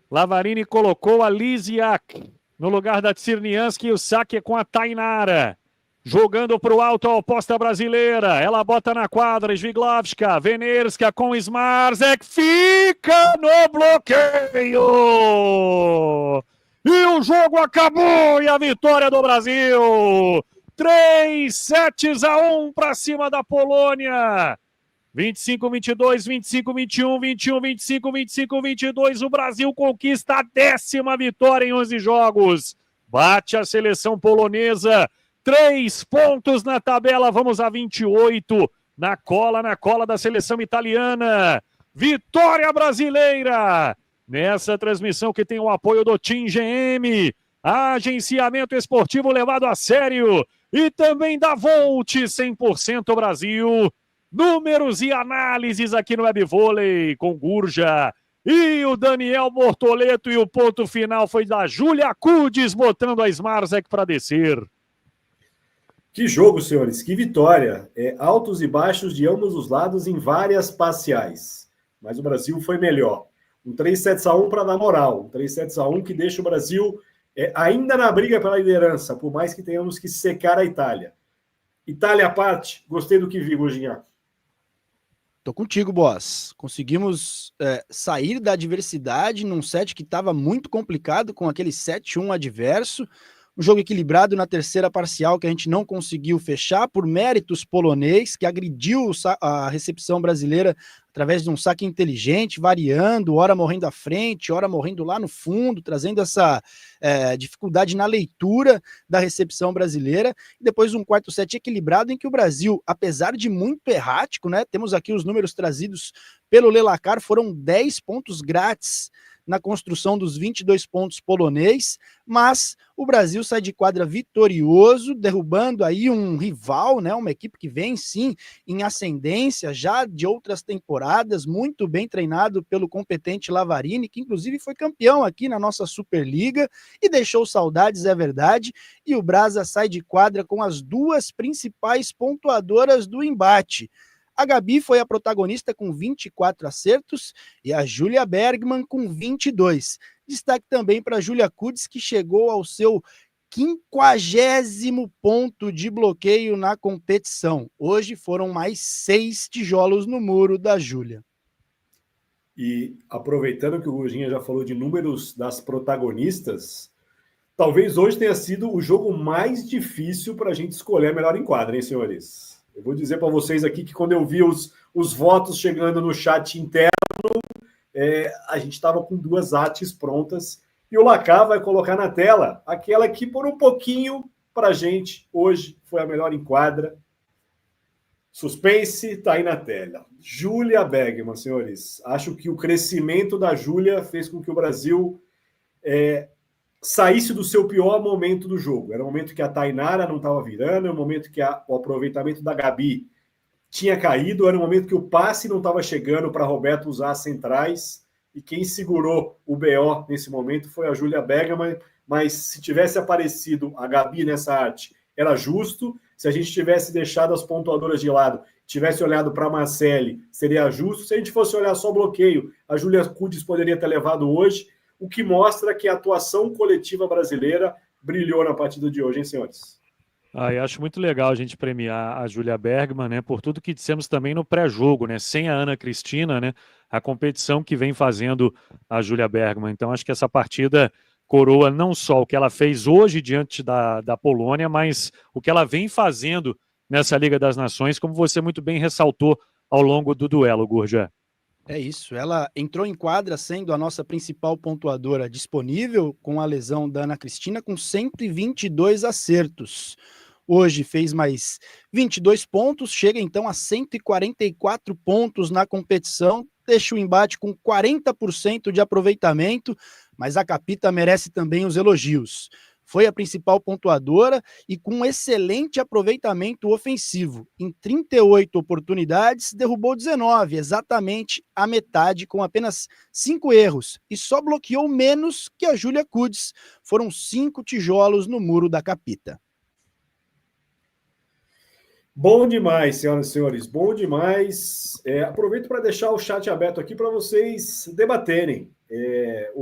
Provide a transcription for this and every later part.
Lavarini colocou a Lisiak no lugar da Tsirnianski e o saque é com a Tainara. Jogando para o alto a oposta brasileira. Ela bota na quadra. Sviglovska, Venerska com Smarzek. Fica no bloqueio! E o jogo acabou e a vitória do Brasil. 3-1 para cima da Polônia. 25-22, 25-21, 21-25, 25-22. O Brasil conquista a 10ª vitória em 11 jogos. Bate a seleção polonesa. 3 pontos na tabela. Vamos a 28. Na cola da seleção italiana. Vitória brasileira. Nessa transmissão que tem o apoio do Team GM. Agenciamento esportivo levado a sério. E também da Volt 100% Brasil. Números e análises aqui no Webvôlei com Gurja e o Daniel Bortoleto. E o ponto final foi da Júlia Kudes botando a Smarzek para descer. Que jogo, senhores, que vitória. Altos e baixos de ambos os lados em várias parciais. Mas o Brasil foi melhor. Um 3-1 para dar moral. Um 3-1 que deixa o Brasil ainda na briga pela liderança, por mais que tenhamos que secar a Itália. Itália à parte, gostei do que vi, Gurginha. Tô contigo, boss. Conseguimos sair da adversidade num set que estava muito complicado, com aquele 7-1 adverso. Um jogo equilibrado na terceira parcial que a gente não conseguiu fechar por méritos polonês, que agrediu a recepção brasileira através de um saque inteligente, variando, hora morrendo à frente, hora morrendo lá no fundo, trazendo essa dificuldade na leitura da recepção brasileira. E depois um quarto set equilibrado em que o Brasil, apesar de muito errático, né, temos aqui os números trazidos pelo Lelacar, foram 10 pontos grátis na construção dos 22 pontos polonês, mas o Brasil sai de quadra vitorioso, derrubando aí um rival, né, uma equipe que vem sim em ascendência já de outras temporadas, muito bem treinado pelo competente Lavarini, que inclusive foi campeão aqui na nossa Superliga e deixou saudades, é verdade, e o Brasa sai de quadra com as duas principais pontuadoras do embate. A Gabi foi a protagonista com 24 acertos e a Júlia Bergman com 22. Destaque também para a Júlia Kudes, que chegou ao seu 50º ponto de bloqueio na competição. Hoje foram mais 6 tijolos no muro da Júlia. E aproveitando que o Gurginha já falou de números das protagonistas, talvez hoje tenha sido o jogo mais difícil para a gente escolher a melhor em quadra, hein, senhores? Eu vou dizer para vocês aqui que quando eu vi os votos chegando no chat interno, a gente estava com 2 artes prontas e o Lacar vai colocar na tela aquela que por um pouquinho para a gente hoje foi a melhor em quadra. Suspense, está aí na tela. Júlia Bergman, senhores. Acho que o crescimento da Júlia fez com que o Brasil saísse do seu pior momento do jogo. Era o momento que a Tainara não estava virando, era o momento que o aproveitamento da Gabi tinha caído, era o momento que o passe não estava chegando para Roberto usar as centrais, e quem segurou o BO nesse momento foi a Júlia Bergman, mas se tivesse aparecido a Gabi nessa arte, era justo. Se a gente tivesse deixado as pontuadoras de lado, tivesse olhado para a Marcele, seria justo. Se a gente fosse olhar só bloqueio, a Júlia Kudes poderia ter levado hoje, o que mostra que a atuação coletiva brasileira brilhou na partida de hoje, hein, senhores? Eu acho muito legal a gente premiar a Júlia Bergman, né, por tudo que dissemos também no pré-jogo, né, sem a Ana Cristina, né, a competição que vem fazendo a Júlia Bergman. Então, acho que essa partida coroa não só o que ela fez hoje diante da Polônia, mas o que ela vem fazendo nessa Liga das Nações, como você muito bem ressaltou ao longo do duelo, Gurja. É isso, ela entrou em quadra sendo a nossa principal pontuadora disponível com a lesão da Ana Cristina com 122 acertos. Hoje fez mais 22 pontos, chega então a 144 pontos na competição, deixa o embate com 40% de aproveitamento, mas a Capita merece também os elogios. Foi a principal pontuadora e com um excelente aproveitamento ofensivo. Em 38 oportunidades, derrubou 19, exatamente a metade, com apenas 5 erros. E só bloqueou menos que a Júlia Kudes. Foram 5 tijolos no muro da Capita. Bom demais, senhoras e senhores, bom demais. Aproveito para deixar o chat aberto aqui para vocês debaterem.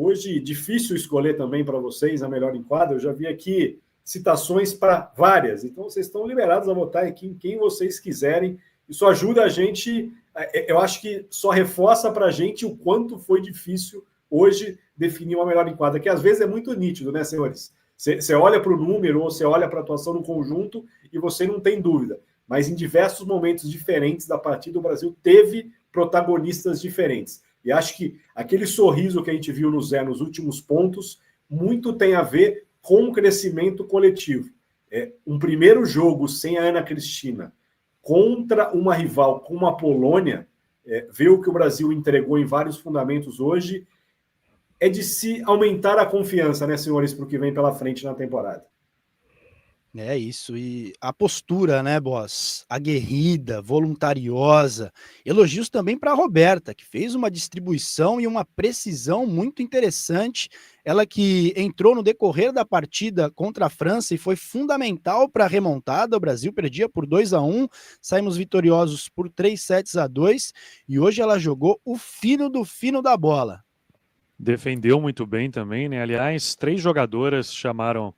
Hoje, difícil escolher também para vocês a melhor enquadra. Eu já vi aqui citações para várias. Então, vocês estão liberados a votar aqui em quem vocês quiserem. Isso ajuda a gente, eu acho que só reforça para a gente o quanto foi difícil hoje definir uma melhor enquadra, que às vezes é muito nítido, né, senhores? Você olha para o número ou você olha para a atuação no conjunto e você não tem dúvida. Mas em diversos momentos diferentes da partida, o Brasil teve protagonistas diferentes. E acho que aquele sorriso que a gente viu no Zé nos últimos pontos, muito tem a ver com o crescimento coletivo. Um primeiro jogo sem a Ana Cristina contra uma rival como a Polônia, ver o que o Brasil entregou em vários fundamentos hoje, é de se aumentar a confiança, né, senhores, para o que vem pela frente na temporada. É isso, e a postura, né, Boss? Aguerrida, voluntariosa. Elogios também para a Roberta, que fez uma distribuição e uma precisão muito interessante. Ela que entrou no decorrer da partida contra a França e foi fundamental para a remontada. O Brasil perdia por 2-1, saímos vitoriosos por 3-2, e hoje ela jogou o fino do fino da bola. Defendeu muito bem também, né? Aliás, 3 jogadoras chamaram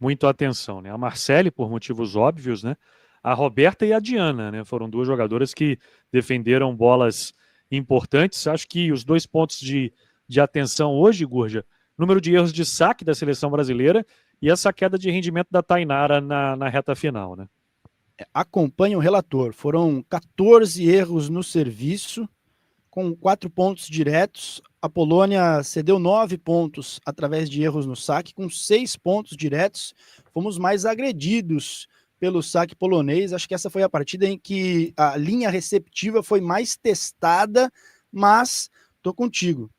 muito a atenção, né? A Marcele, por motivos óbvios, né? A Roberta e a Diana, né? Foram 2 jogadoras que defenderam bolas importantes. Acho que os 2 pontos de atenção hoje, Gurja, número de erros de saque da seleção brasileira e essa queda de rendimento da Tainara na reta final, né? Acompanha o relator. Foram 14 erros no serviço, com 4 pontos diretos. A Polônia cedeu 9 pontos através de erros no saque, com 6 pontos diretos. Fomos mais agredidos pelo saque polonês. Acho que essa foi a partida em que a linha receptiva foi mais testada, mas tô contigo.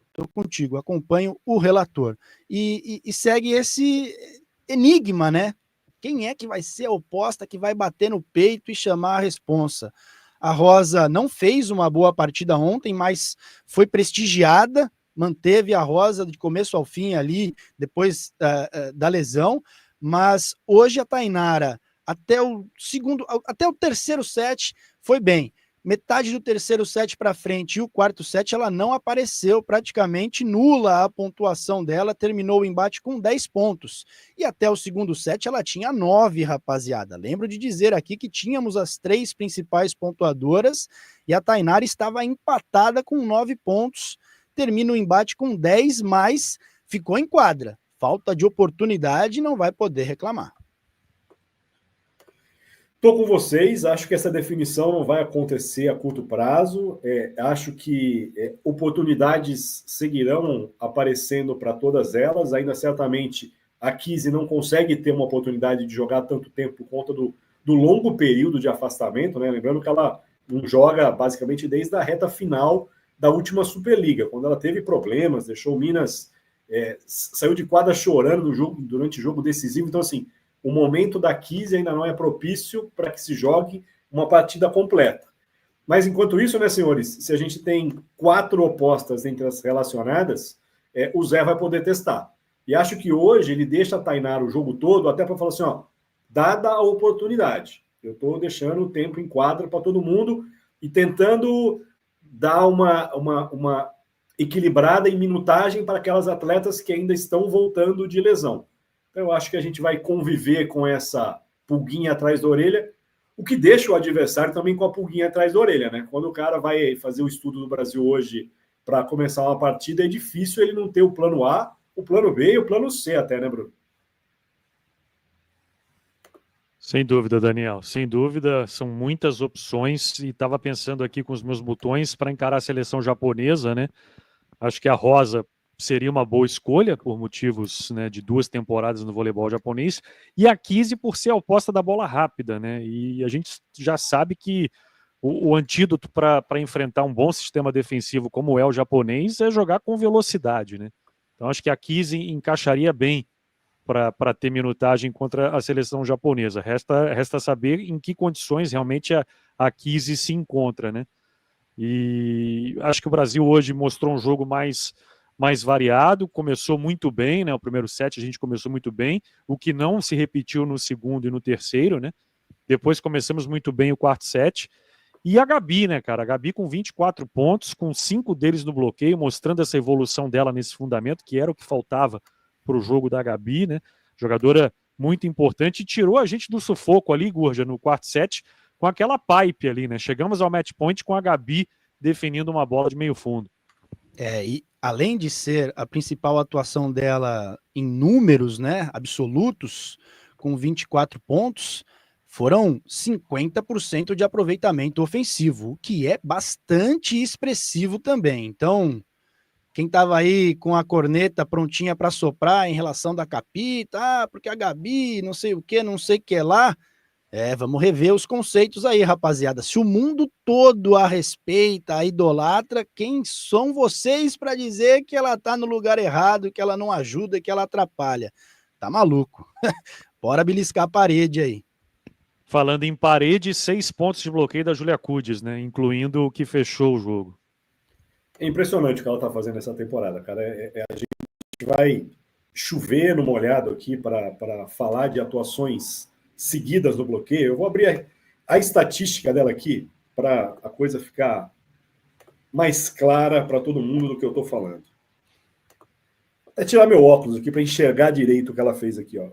Acompanho o relator. E segue esse enigma, né? Quem é que vai ser a oposta que vai bater no peito e chamar a responsa? A Rosa não fez uma boa partida ontem, mas foi prestigiada, manteve a Rosa de começo ao fim ali, depois da lesão, mas hoje a Tainara, até o terceiro set, foi bem. Metade do terceiro set para frente e o quarto set ela não apareceu, praticamente nula a pontuação dela, terminou o embate com 10 pontos. E até o segundo set ela tinha 9, rapaziada. Lembro de dizer aqui que tínhamos as 3 principais pontuadoras e a Tainara estava empatada com 9 pontos. Termina o embate com 10, mas ficou em quadra. Falta de oportunidade, não vai poder reclamar. Estou com vocês, acho que essa definição não vai acontecer a curto prazo. Acho que oportunidades seguirão aparecendo para todas elas. Ainda certamente a Kizzy não consegue ter uma oportunidade de jogar tanto tempo por conta do longo período de afastamento, né? Lembrando que ela não joga basicamente desde a reta final da última Superliga, quando ela teve problemas, deixou o Minas, saiu de quadra chorando no jogo, durante o jogo decisivo. Então, assim, o momento da Kizzy ainda não é propício para que se jogue uma partida completa. Mas, enquanto isso, né, senhores, se a gente tem 4 opostas entre as relacionadas, o Zé vai poder testar. E acho que hoje ele deixa a Tainara o jogo todo até para falar assim, ó, dada a oportunidade, eu estou deixando o tempo em quadra para todo mundo e tentando dar uma equilibrada em minutagem para aquelas atletas que ainda estão voltando de lesão. Então, eu acho que a gente vai conviver com essa pulguinha atrás da orelha, o que deixa o adversário também com a pulguinha atrás da orelha, né? Quando o cara vai fazer o estudo do Brasil hoje para começar uma partida, é difícil ele não ter o plano A, o plano B e o plano C até, né, Bruno? Sem dúvida, Daniel. Sem dúvida, são muitas opções e estava pensando aqui com os meus botões para encarar a seleção japonesa, né? Acho que a Rosa seria uma boa escolha por motivos, né, de 2 temporadas no voleibol japonês, e a Kizzy por ser a oposta da bola rápida, né? E a gente já sabe que o antídoto para enfrentar um bom sistema defensivo como é o japonês é jogar com velocidade, né? Então acho que a Kizzy encaixaria bem para ter minutagem contra a seleção japonesa. Resta saber em que condições realmente a Kizzy se encontra, né? E acho que o Brasil hoje mostrou um jogo mais variado, começou muito bem, né? O primeiro set a gente começou muito bem, o que não se repetiu no segundo e no terceiro, né? Depois começamos muito bem o quarto set E a Gabi, né, cara? A Gabi com 24 pontos, com 5 deles no bloqueio, mostrando essa evolução dela nesse fundamento, que era o que faltava para o jogo da Gabi, né? Jogadora muito importante, e tirou a gente do sufoco ali, Gurja, no quarto set, com aquela pipe ali, né? Chegamos ao match point com a Gabi definindo uma bola de meio fundo. E além de ser a principal atuação dela em números, né, absolutos, com 24 pontos, foram 50% de aproveitamento ofensivo, o que é bastante expressivo também. Então, quem estava aí com a corneta prontinha para soprar em relação da Capita, porque a Gabi, não sei o que lá, vamos rever os conceitos aí, rapaziada. Se o mundo todo a respeita, a idolatra, quem são vocês para dizer que ela tá no lugar errado, que ela não ajuda, que ela atrapalha? Tá maluco. Bora beliscar a parede aí. Falando em parede, 6 pontos de bloqueio da Julia Kudes, né? Incluindo o que fechou o jogo. É impressionante o que ela tá fazendo essa temporada, cara. A gente vai chover no molhado aqui para falar de atuações seguidas no bloqueio. Eu vou abrir a estatística dela aqui para a coisa ficar mais clara para todo mundo do que eu estou falando. Vou até tirar meu óculos aqui para enxergar direito o que ela fez aqui, ó.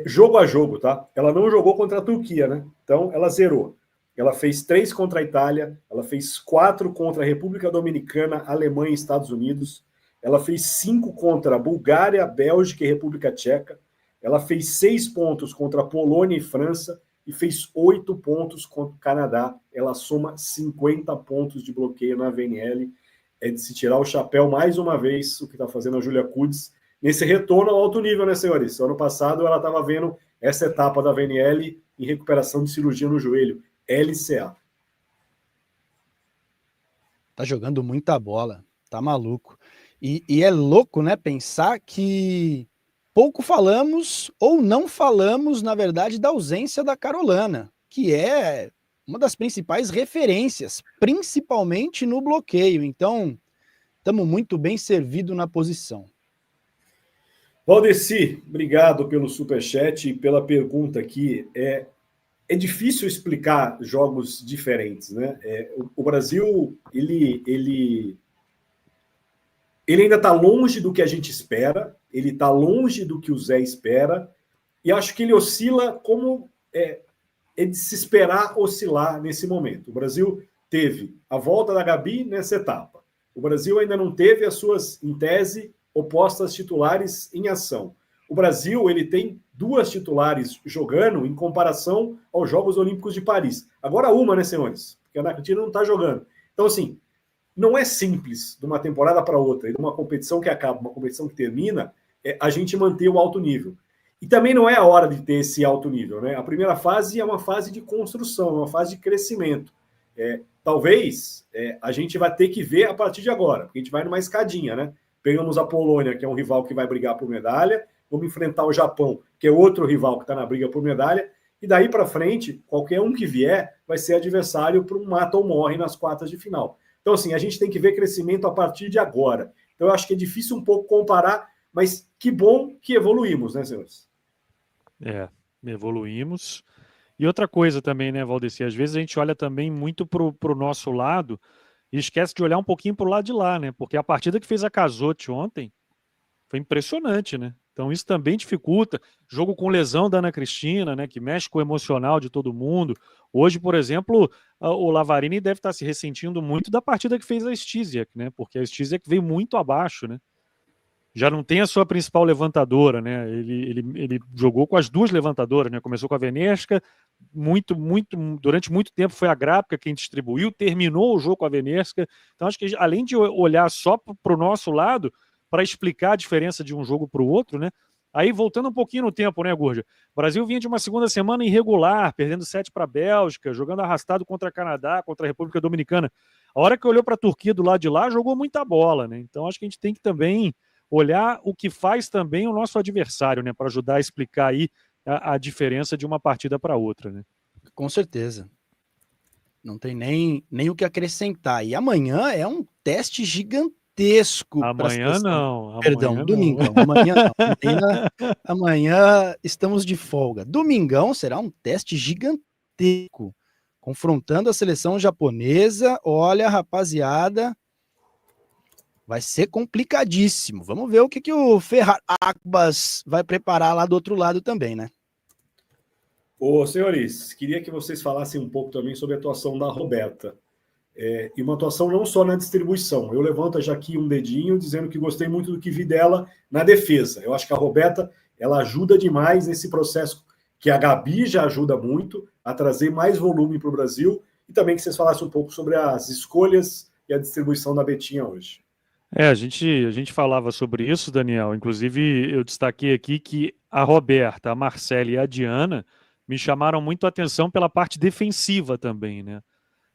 Jogo a jogo, tá? Ela não jogou contra a Turquia, né? Então ela zerou. Ela fez 3 contra a Itália, ela fez 4 contra a República Dominicana, Alemanha e Estados Unidos. Ela fez 5 contra a Bulgária, Bélgica e República Tcheca. Ela fez 6 pontos contra a Polônia e França e fez 8 pontos contra o Canadá. Ela soma 50 pontos de bloqueio na VNL. É de se tirar o chapéu mais uma vez o que está fazendo a Julia Kudes nesse retorno ao alto nível, né, senhores? Ano passado ela estava vendo essa etapa da VNL em recuperação de cirurgia no joelho, LCA. Tá jogando muita bola, tá maluco. E é louco, né, pensar que pouco falamos, ou não falamos, na verdade, da ausência da Carolina, que é uma das principais referências, principalmente no bloqueio. Então, estamos muito bem servidos na posição. Valdeci, obrigado pelo superchat e pela pergunta aqui. É difícil explicar jogos diferentes, né? O Brasil, ele ainda está longe do que a gente espera, ele está longe do que o Zé espera, e acho que ele oscila como é de se esperar oscilar nesse momento. O Brasil teve a volta da Gabi nessa etapa. O Brasil ainda não teve as suas, em tese, opostas titulares em ação. O Brasil ele tem 2 titulares jogando em comparação aos Jogos Olímpicos de Paris. Agora uma, né, senhores? Porque a Argentina não está jogando. Então, assim, não é simples de uma temporada para outra, e de uma competição que acaba, uma competição que termina, a gente manter o alto nível. E também não é a hora de ter esse alto nível, né? A primeira fase é uma fase de construção, é uma fase de crescimento. Talvez a gente vai ter que ver a partir de agora, porque a gente vai numa escadinha, né? Pegamos a Polônia, que é um rival que vai brigar por medalha, vamos enfrentar o Japão, que é outro rival que está na briga por medalha, e daí para frente, qualquer um que vier vai ser adversário para um mata ou morre nas quartas de final. Então, assim, a gente tem que ver crescimento a partir de agora. Então, eu acho que é difícil um pouco comparar, mas que bom que evoluímos, né, senhores? Evoluímos. E outra coisa também, né, Valdeci? Às vezes a gente olha também muito para o nosso lado e esquece de olhar um pouquinho para o lado de lá, né? Porque a partida que fez a Casotti ontem foi impressionante, né? Então isso também dificulta. Jogo com lesão da Ana Cristina, né? Que mexe com o emocional de todo mundo. Hoje, por exemplo, o Lavarini deve estar se ressentindo muito da partida que fez a Stysiak, né? Porque a Stysiak veio muito abaixo, né? Já não tem a sua principal levantadora, né? Ele jogou com as 2 levantadoras, né? Começou com a Venesca, durante muito tempo foi a Grapka quem distribuiu, terminou o jogo com a Venesca. Então acho que além de olhar só para o nosso lado para explicar a diferença de um jogo para o outro, né? Aí voltando um pouquinho no tempo, né, Gurja? O Brasil vinha de uma segunda semana irregular, perdendo 7 para a Bélgica, jogando arrastado contra o Canadá, contra a República Dominicana. A hora que olhou para a Turquia do lado de lá, jogou muita bola, né? Então acho que a gente tem que também olhar o que faz também o nosso adversário, né, para ajudar a explicar aí a diferença de uma partida para outra, né? Com certeza. Não tem nem o que acrescentar. E amanhã é um teste gigantesco. Amanhã não. Perdão, Amanhã domingão. não. Amanhã não. Amanhã estamos de folga. Domingão será um teste gigantesco confrontando a seleção japonesa. Olha, rapaziada, vai ser complicadíssimo. Vamos ver o que o Ferrar Akbas vai preparar lá do outro lado também, né? Ô, senhores, queria que vocês falassem um pouco também sobre a atuação da Roberta. E uma atuação não só na distribuição. Eu levanto já aqui um dedinho dizendo que gostei muito do que vi dela na defesa. Eu acho que a Roberta, ela ajuda demais nesse processo, que a Gabi já ajuda muito a trazer mais volume para o Brasil, e também que vocês falassem um pouco sobre as escolhas e a distribuição da Betinha hoje. A gente falava sobre isso, Daniel. Inclusive, eu destaquei aqui que a Roberta, a Marcela e a Diana me chamaram muito a atenção pela parte defensiva também, né?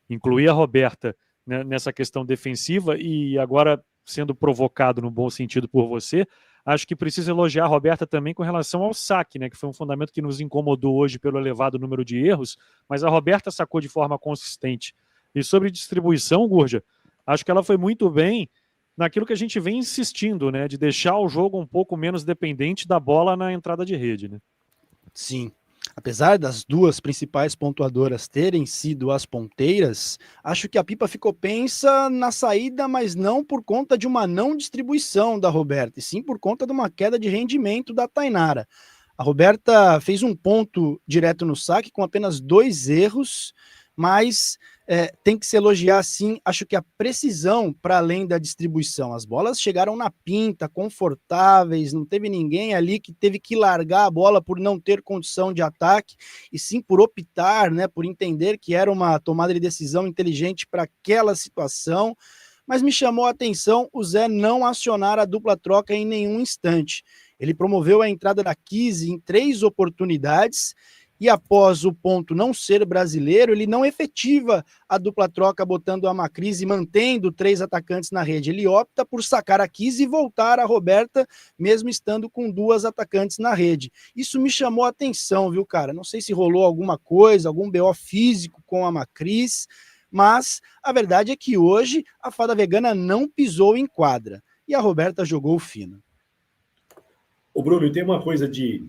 Incluir a Roberta, né, nessa questão defensiva, e agora sendo provocado no bom sentido por você, acho que precisa elogiar a Roberta também com relação ao saque, né, que foi um fundamento que nos incomodou hoje pelo elevado número de erros, mas a Roberta sacou de forma consistente. E sobre distribuição, Gurja, acho que ela foi muito bem naquilo que a gente vem insistindo, né, de deixar o jogo um pouco menos dependente da bola na entrada de rede, né? Sim. Apesar das duas principais pontuadoras terem sido as ponteiras, acho que a Pipa ficou pensa na saída, mas não por conta de uma não distribuição da Roberta, e sim por conta de uma queda de rendimento da Tainara. A Roberta fez um ponto direto no saque com apenas 2 erros, mas tem que se elogiar sim, acho que a precisão para além da distribuição. As bolas chegaram na pinta, confortáveis, não teve ninguém ali que teve que largar a bola por não ter condição de ataque, e sim por optar, né, por entender que era uma tomada de decisão inteligente para aquela situação. Mas me chamou a atenção o Zé não acionar a dupla troca em nenhum instante. Ele promoveu a entrada da Kizzy em 3 oportunidades, e após o ponto não ser brasileiro, ele não efetiva a dupla troca botando a Macris e mantendo 3 atacantes na rede. Ele opta por sacar a Kizzy e voltar a Roberta, mesmo estando com 2 atacantes na rede. Isso me chamou a atenção, viu, cara? Não sei se rolou alguma coisa, algum BO físico com a Macris, mas a verdade é que hoje a fada vegana não pisou em quadra e a Roberta jogou fino. O Bruno, tem uma coisa de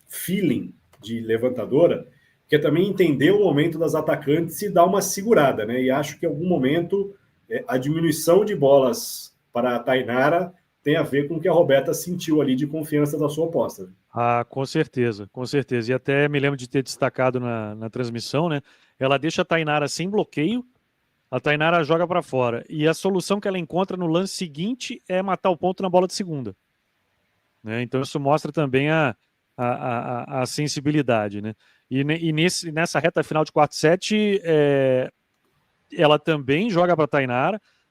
feeling de levantadora, que é também entender o momento das atacantes e dar uma segurada, né? E acho que em algum momento a diminuição de bolas para a Tainara tem a ver com o que a Roberta sentiu ali de confiança da sua aposta. Ah, com certeza, com certeza. E até me lembro de ter destacado na transmissão, né? Ela deixa a Tainara sem bloqueio, a Tainara joga para fora. E a solução que ela encontra no lance seguinte é matar o ponto na bola de segunda, né? Então isso mostra também a sensibilidade, né? E nessa reta final de quarto set, ela também joga para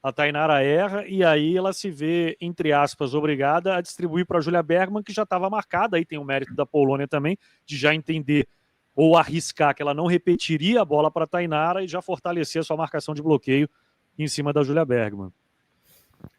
a Tainara erra, e aí ela se vê, entre aspas, obrigada a distribuir para a Julia Bergman, que já estava marcada. Aí tem o mérito da Polônia também, de já entender ou arriscar que ela não repetiria a bola para a Tainara e já fortalecer a sua marcação de bloqueio em cima da Julia Bergman.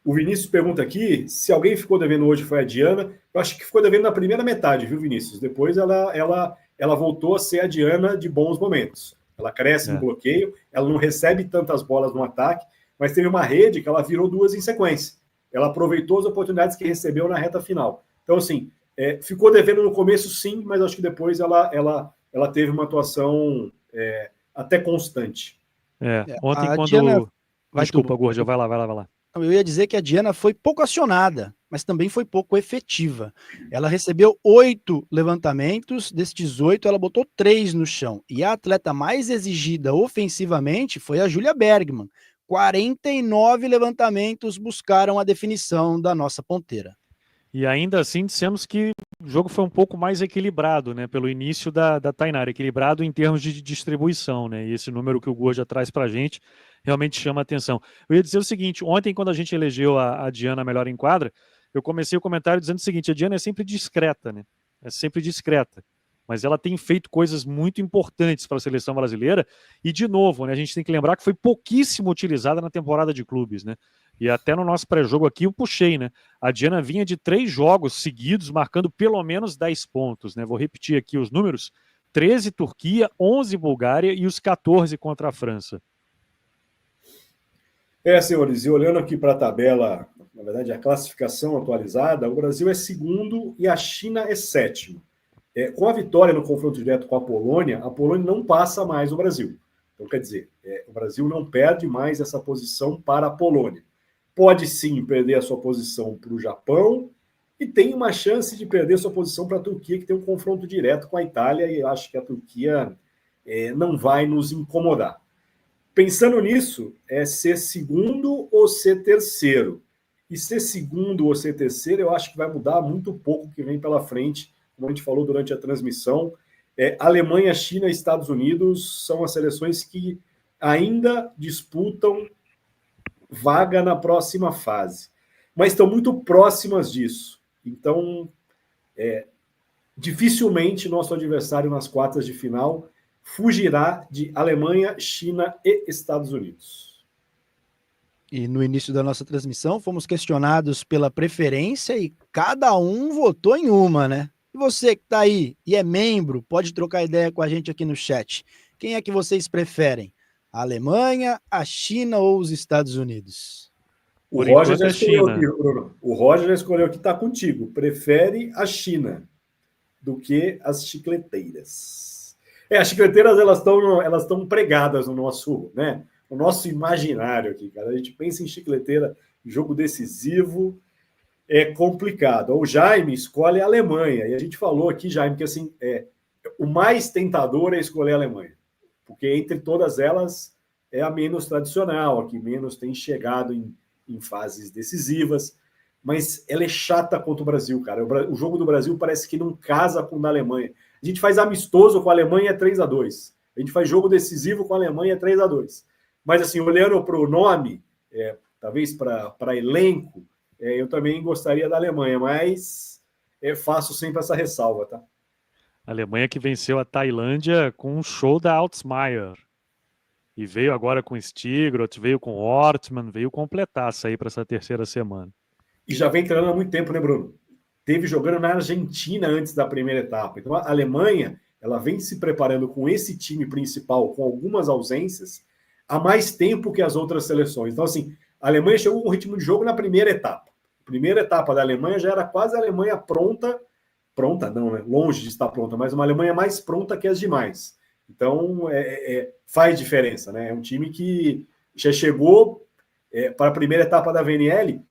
O Vinícius pergunta aqui se alguém ficou devendo hoje foi a Diana. Eu acho que ficou devendo na primeira metade, viu, Vinícius? Depois ela voltou a ser a Diana de bons momentos. Ela cresce no bloqueio, ela não recebe tantas bolas no ataque, mas teve uma rede que ela virou 2 em sequência. Ela aproveitou as oportunidades que recebeu na reta final. Então, assim, ficou devendo no começo, sim, mas acho que depois ela teve uma atuação até constante. Ontem, quando... Diana... Desculpa, Gorja, vai lá. Eu ia dizer que a Diana foi pouco acionada, mas também foi pouco efetiva. Ela recebeu 8 levantamentos, destes 8 ela botou 3 no chão. E a atleta mais exigida ofensivamente foi a Julia Bergman. 49 levantamentos buscaram a definição da nossa ponteira. E ainda assim dissemos que o jogo foi um pouco mais equilibrado, né, pelo início da Tainara, equilibrado em termos de distribuição, né, e esse número que o Gorja traz pra gente realmente chama a atenção. Eu ia dizer o seguinte, ontem quando a gente elegeu a Diana melhor em quadra, eu comecei o comentário dizendo o seguinte, a Diana é sempre discreta, né, mas ela tem feito coisas muito importantes para a seleção brasileira, e de novo, né, a gente tem que lembrar que foi pouquíssimo utilizada na temporada de clubes, né, e até no nosso pré-jogo aqui eu puxei, né, a Diana vinha de 3 jogos seguidos, marcando pelo menos 10 pontos, né, vou repetir aqui os números, 13 Turquia, 11 Bulgária e os 14 contra a França. Senhores, e olhando aqui para a tabela, na verdade a classificação atualizada, o Brasil é 2º e a China é 7º. Com a vitória no confronto direto com a Polônia não passa mais o Brasil. Então, quer dizer, o Brasil não perde mais essa posição para a Polônia. Pode sim perder a sua posição para o Japão e tem uma chance de perder sua posição para a Turquia, que tem um confronto direto com a Itália, e eu acho que a Turquia não vai nos incomodar. Pensando nisso, é ser segundo ou ser terceiro. E ser segundo ou ser terceiro, eu acho que vai mudar muito pouco o que vem pela frente, como a gente falou durante a transmissão. Alemanha, China e Estados Unidos são as seleções que ainda disputam vaga na próxima fase, mas estão muito próximas disso. Então, dificilmente nosso adversário nas quartas de final fugirá de Alemanha, China e Estados Unidos. E no início da nossa transmissão, fomos questionados pela preferência e cada um votou em uma, né? E você que está aí e é membro, pode trocar ideia com a gente aqui no chat. Quem é que vocês preferem? A Alemanha, a China ou os Estados Unidos? O Roger já escolheu aqui, Bruno. O Roger já escolheu que está contigo. Prefere a China do que as chicleteiras. As chicleteiras elas estão pregadas no nosso, né? O nosso imaginário aqui, cara. A gente pensa em chicleteira, jogo decisivo, é complicado. O Jaime escolhe a Alemanha. E a gente falou aqui, Jaime, que assim, o mais tentador é escolher a Alemanha. Porque entre todas elas é a menos tradicional, a que menos tem chegado em fases decisivas. Mas ela é chata contra o Brasil, cara. O jogo do Brasil parece que não casa com o da Alemanha. A gente faz amistoso com a Alemanha 3-2. A gente faz jogo decisivo com a Alemanha 3-2. Mas, assim, olhando para o nome, talvez para elenco, eu também gostaria da Alemanha, mas faço sempre essa ressalva, tá? A Alemanha que venceu a Tailândia com um show da Altmaier. E veio agora com Stigroth, veio com Ortmann, veio completar isso aí para essa terceira semana. E já vem treinando há muito tempo, né, Bruno? Teve jogando na Argentina antes da primeira etapa. Então, a Alemanha, ela vem se preparando com esse time principal, com algumas ausências, há mais tempo que as outras seleções. Então, assim, a Alemanha chegou com ritmo de jogo na primeira etapa. A primeira etapa da Alemanha já era quase a Alemanha pronta não, né? Longe de estar pronta, mas uma Alemanha mais pronta que as demais. Então, faz diferença, né? É um time que já chegou para a primeira etapa da VNL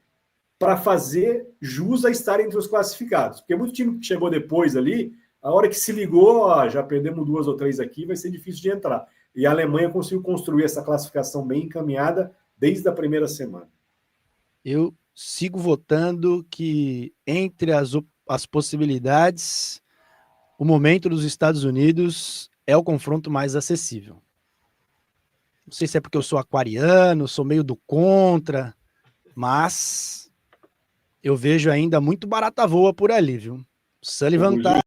para fazer jus a estar entre os classificados. Porque muito time que chegou depois ali, a hora que se ligou, já perdemos 2 ou 3 aqui, vai ser difícil de entrar. E a Alemanha conseguiu construir essa classificação bem encaminhada desde a primeira semana. Eu sigo votando que entre as possibilidades, o momento dos Estados Unidos é o confronto mais acessível. Não sei se é porque eu sou aquariano, sou meio do contra, mas eu vejo ainda muito barata voa por ali, viu? Sullivan tá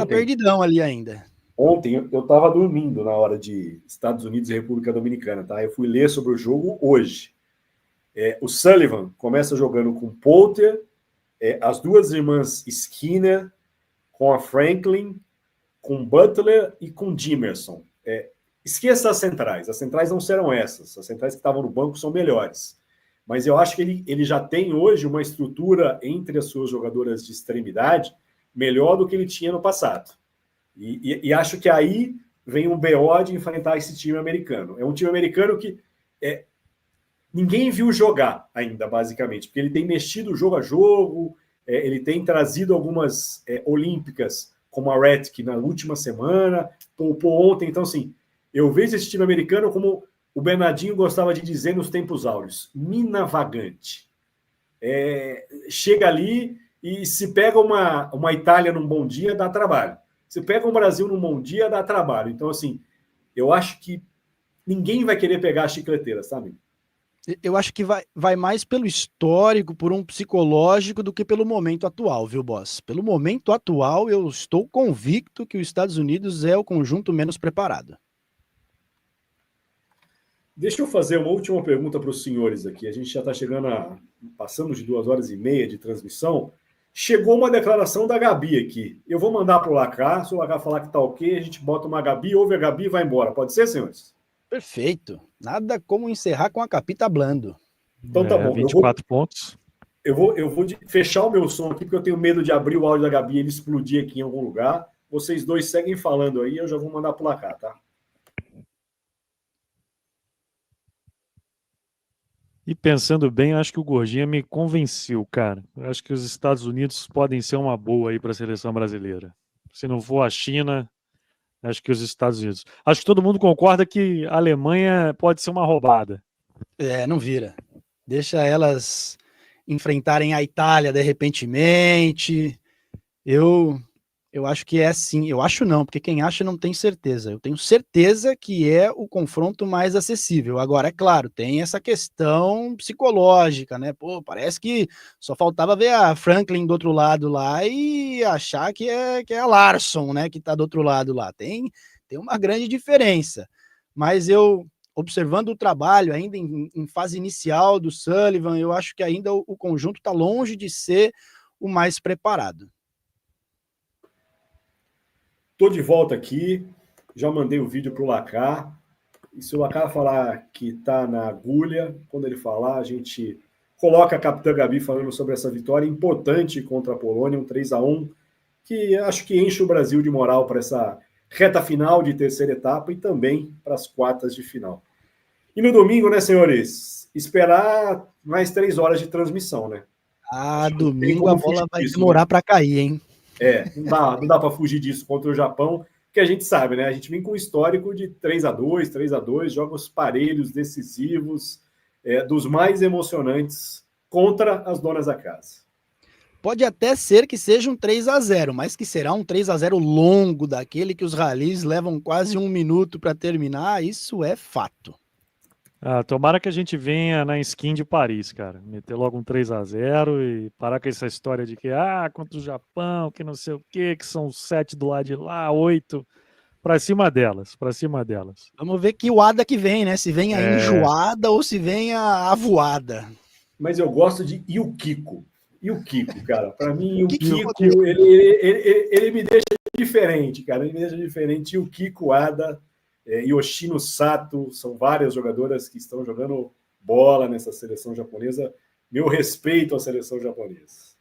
perdidão ali ainda. Ontem eu estava dormindo na hora de Estados Unidos e República Dominicana, tá? Eu fui ler sobre o jogo hoje. O Sullivan começa jogando com Poulter, as duas irmãs Skinner, com a Franklin, com Butler e com Jimerson. Esqueça as centrais não serão essas. As centrais que estavam no banco são melhores. Mas eu acho que ele já tem hoje uma estrutura entre as suas jogadoras de extremidade melhor do que ele tinha no passado. E acho que aí vem um BO de enfrentar esse time americano. É um time americano que ninguém viu jogar ainda, basicamente, porque ele tem mexido jogo a jogo, ele tem trazido algumas olímpicas, como a Retk na última semana, poupou ontem. Então, assim, eu vejo esse time americano como o Bernardinho gostava de dizer nos tempos áureos, mina vagante. Chega ali e se pega uma Itália num bom dia, dá trabalho. Se pega o Brasil num bom dia, dá trabalho. Então, assim, eu acho que ninguém vai querer pegar a chicleteira, sabe? Eu acho que vai mais pelo histórico, por um psicológico, do que pelo momento atual, viu, Boss? Pelo momento atual, eu estou convicto que os Estados Unidos é o conjunto menos preparado. Deixa eu fazer uma última pergunta para os senhores aqui. A gente já está chegando passamos de 2h30 de transmissão. Chegou uma declaração da Gabi aqui. Eu vou mandar para o Lacar. Se o Lacar falar que está ok, a gente bota uma Gabi, ouve a Gabi e vai embora. Pode ser, senhores? Perfeito. Nada como encerrar com a Capi tablando. Então tá bom. 24 pontos. Eu vou fechar o meu som aqui, porque eu tenho medo de abrir o áudio da Gabi e ele explodir aqui em algum lugar. Vocês dois seguem falando aí, eu já vou mandar para o Lacar, tá? E pensando bem, eu acho que o Gorginha me convenceu, cara. Eu acho que os Estados Unidos podem ser uma boa aí para a seleção brasileira. Se não for a China, acho que os Estados Unidos. Acho que todo mundo concorda que a Alemanha pode ser uma roubada. Não vira. Deixa elas enfrentarem a Itália de repentemente. Eu acho que é assim. Eu acho não, porque quem acha não tem certeza. Eu tenho certeza que é o confronto mais acessível. Agora, é claro, tem essa questão psicológica, né? Pô, parece que só faltava ver a Franklin do outro lado lá e achar que é a Larsson, né, que tá do outro lado lá. Tem uma grande diferença. Mas observando o trabalho ainda em fase inicial do Sullivan, eu acho que ainda o conjunto está longe de ser o mais preparado. Estou de volta aqui, já mandei o vídeo para o Lacar. E se o Lacar falar que está na agulha, quando ele falar, a gente coloca a capitã Gabi falando sobre essa vitória importante contra a Polônia, um 3-1, que acho que enche o Brasil de moral para essa reta final de terceira etapa e também para as quartas de final. E no domingo, né, senhores? Esperar mais 3 horas de transmissão, né? Domingo a bola vai demorar para cair, hein? Não dá para fugir disso contra o Japão, que a gente sabe, né? A gente vem com um histórico de 3-2, jogos parelhos, decisivos, dos mais emocionantes contra as donas da casa. Pode até ser que seja um 3-0, mas que será um 3-0 longo, daquele que os ralis levam quase 1 minuto para terminar, isso é fato. Tomara que a gente venha na skin de Paris, cara. Meter logo um 3-0 e parar com essa história de que, contra o Japão, que não sei o quê, que são 7 do lado de lá, 8. Pra cima delas. Vamos ver que Wada que vem, né? Se vem a enjoada ou se vem a voada. Mas eu gosto de Yukiko. Yukiko, cara. Para mim, Yukiko, ele me deixa diferente, cara. Ele me deixa diferente. Yukiko, Wada, Yoshino Sato, são várias jogadoras que estão jogando bola nessa seleção japonesa. Meu respeito à seleção japonesa.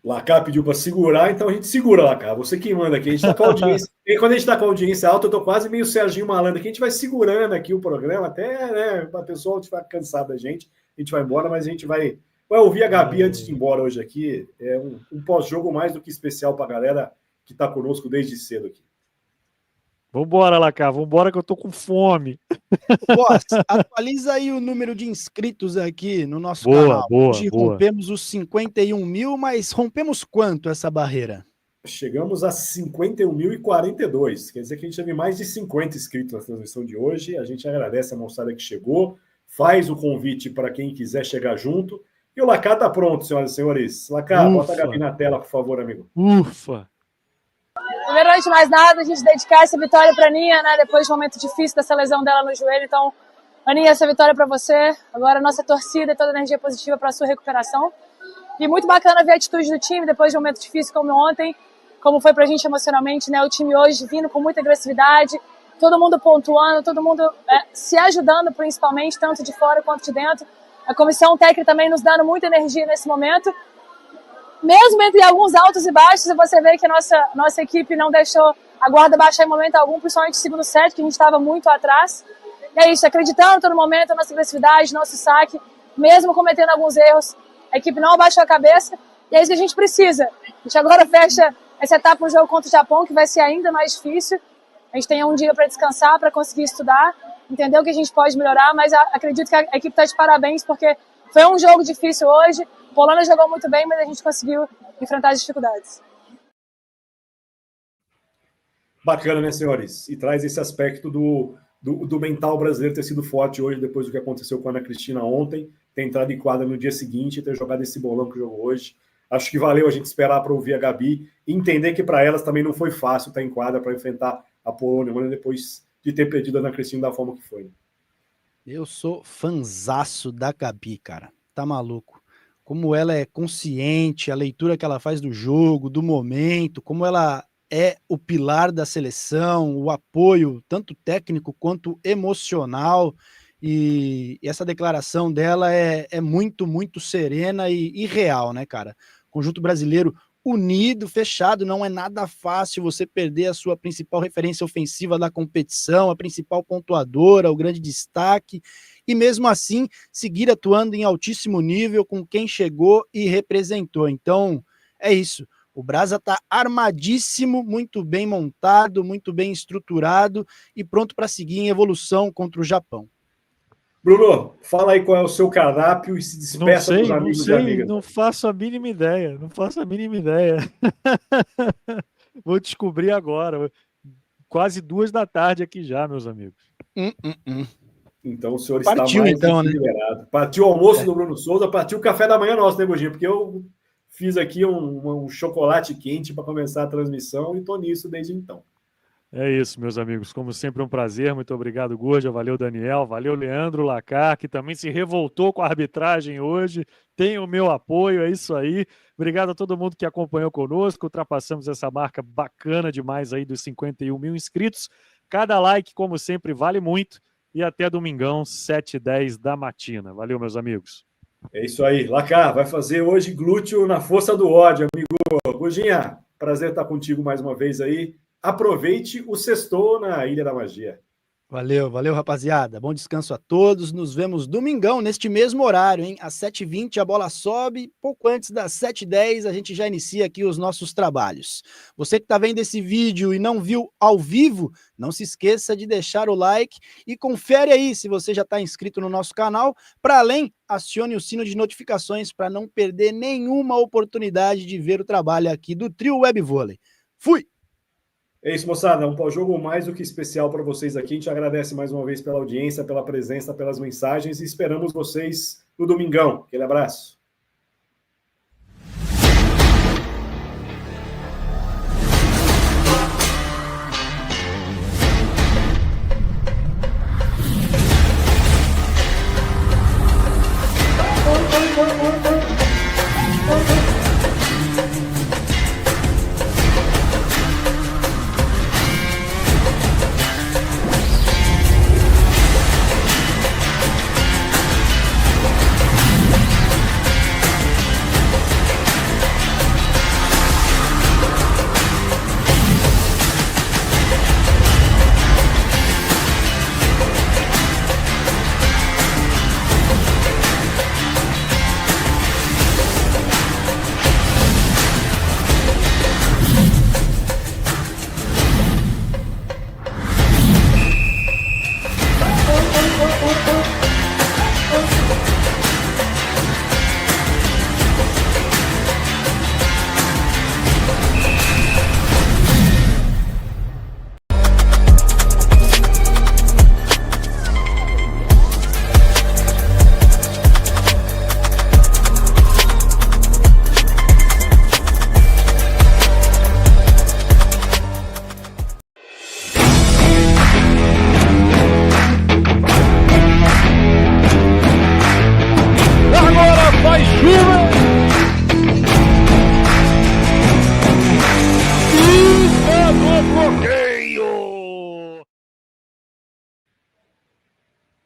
Lacar pediu para segurar, então a gente segura, Lacar. Você que manda aqui. A gente tá com a audiência. E quando a gente está com a audiência alta, eu tô quase meio Serginho Malandro aqui. A gente vai segurando aqui o programa, até, né, para a pessoa não ficar cansado da gente. A gente vai embora, mas a gente vai ouvir a Gabi antes de ir embora hoje aqui. É um pós-jogo mais do que especial para a galera que está conosco desde cedo aqui. Vambora, Lacar, vambora que eu tô com fome. Boss, atualiza aí o número de inscritos aqui no nosso canal. Hoje rompemos os 51 mil, mas rompemos quanto essa barreira? Chegamos a 51.042. Quer dizer que a gente teve mais de 50 inscritos na transmissão de hoje. A gente agradece a moçada que chegou. Faz o convite para quem quiser chegar junto. E o Lacar tá pronto, senhoras e senhores. Lacar, bota a Gabi na tela, por favor, amigo. Ufa! Primeiro, antes de mais nada, a gente dedicar essa vitória para a Aninha, né? Depois de um momento difícil dessa lesão dela no joelho. Então, Aninha, essa vitória para você. Agora, nossa torcida e toda a energia positiva para a sua recuperação. E muito bacana ver a atitude do time depois de um momento difícil como ontem, como foi para a gente emocionalmente, né? O time hoje vindo com muita agressividade, todo mundo pontuando, todo mundo se ajudando principalmente, tanto de fora quanto de dentro. A comissão técnica também nos dando muita energia nesse momento. Mesmo entre alguns altos e baixos, você vê que a nossa equipe não deixou a guarda baixar em momento algum, principalmente no segundo set, que a gente estava muito atrás. E é isso, acreditando todo momento na nossa agressividade, nosso saque, mesmo cometendo alguns erros, a equipe não abaixou a cabeça, e é isso que a gente precisa. A gente agora fecha essa etapa no jogo contra o Japão, que vai ser ainda mais difícil. A gente tem um dia para descansar, para conseguir estudar, entender o que a gente pode melhorar, mas acredito que a equipe está de parabéns, porque foi um jogo difícil hoje. A Polônia jogou muito bem, mas a gente conseguiu enfrentar as dificuldades. Bacana, né, senhores? E traz esse aspecto do mental brasileiro ter sido forte hoje, depois do que aconteceu com a Ana Cristina ontem, ter entrado em quadra no dia seguinte e ter jogado esse bolão que jogou hoje. Acho que valeu a gente esperar para ouvir a Gabi e entender que para elas também não foi fácil estar em quadra para enfrentar a Polônia, depois de ter perdido a Ana Cristina da forma que foi. Eu sou fanzaço da Gabi, cara. Tá maluco. Como ela é consciente, a leitura que ela faz do jogo, do momento, como ela é o pilar da seleção, o apoio tanto técnico quanto emocional, e essa declaração dela é muito, muito serena e real, né, cara? Conjunto brasileiro unido, fechado. Não é nada fácil você perder a sua principal referência ofensiva da competição, a principal pontuadora, o grande destaque, e mesmo assim seguir atuando em altíssimo nível com quem chegou e representou. Então, é isso. O Brasa está armadíssimo, muito bem montado, muito bem estruturado e pronto para seguir em evolução contra o Japão. Bruno, fala aí qual é o seu cardápio e se despeça dos amigos e amigas. Não faço a mínima ideia, não faço a mínima ideia. Vou descobrir agora, quase 2 da tarde aqui já, meus amigos. Então o senhor Partiu, está mais então, né? liberado. Partiu o almoço do Bruno Souza, partiu o café da manhã nosso, né, Gordinho? Porque eu fiz aqui um chocolate quente para começar a transmissão e estou nisso desde então. É isso, meus amigos. Como sempre, um prazer. Muito obrigado, Gorja. Valeu, Daniel. Valeu, Leandro Lacar, que também se revoltou com a arbitragem hoje. Tem o meu apoio, é isso aí. Obrigado a todo mundo que acompanhou conosco. Ultrapassamos essa marca bacana demais aí dos 51 mil inscritos. Cada like, como sempre, vale muito. E até domingão, 7h10 da matina. Valeu, meus amigos. É isso aí. Lacar, vai fazer hoje glúteo na força do ódio, amigo. Gorjinha, prazer estar contigo mais uma vez aí. Aproveite o sextou na Ilha da Magia. Valeu, valeu, rapaziada. Bom descanso a todos. Nos vemos domingão, neste mesmo horário, hein? Às 7h20 a bola sobe. Pouco antes das 7h10 a gente já inicia aqui os nossos trabalhos. Você que está vendo esse vídeo e não viu ao vivo, não se esqueça de deixar o like e confere aí se você já está inscrito no nosso canal. Para além, acione o sino de notificações para não perder nenhuma oportunidade de ver o trabalho aqui do Trio Web Vôlei. Fui! É isso, moçada. Um pós-jogo mais do que especial para vocês aqui. A gente agradece mais uma vez pela audiência, pela presença, pelas mensagens e esperamos vocês no domingão. Aquele abraço.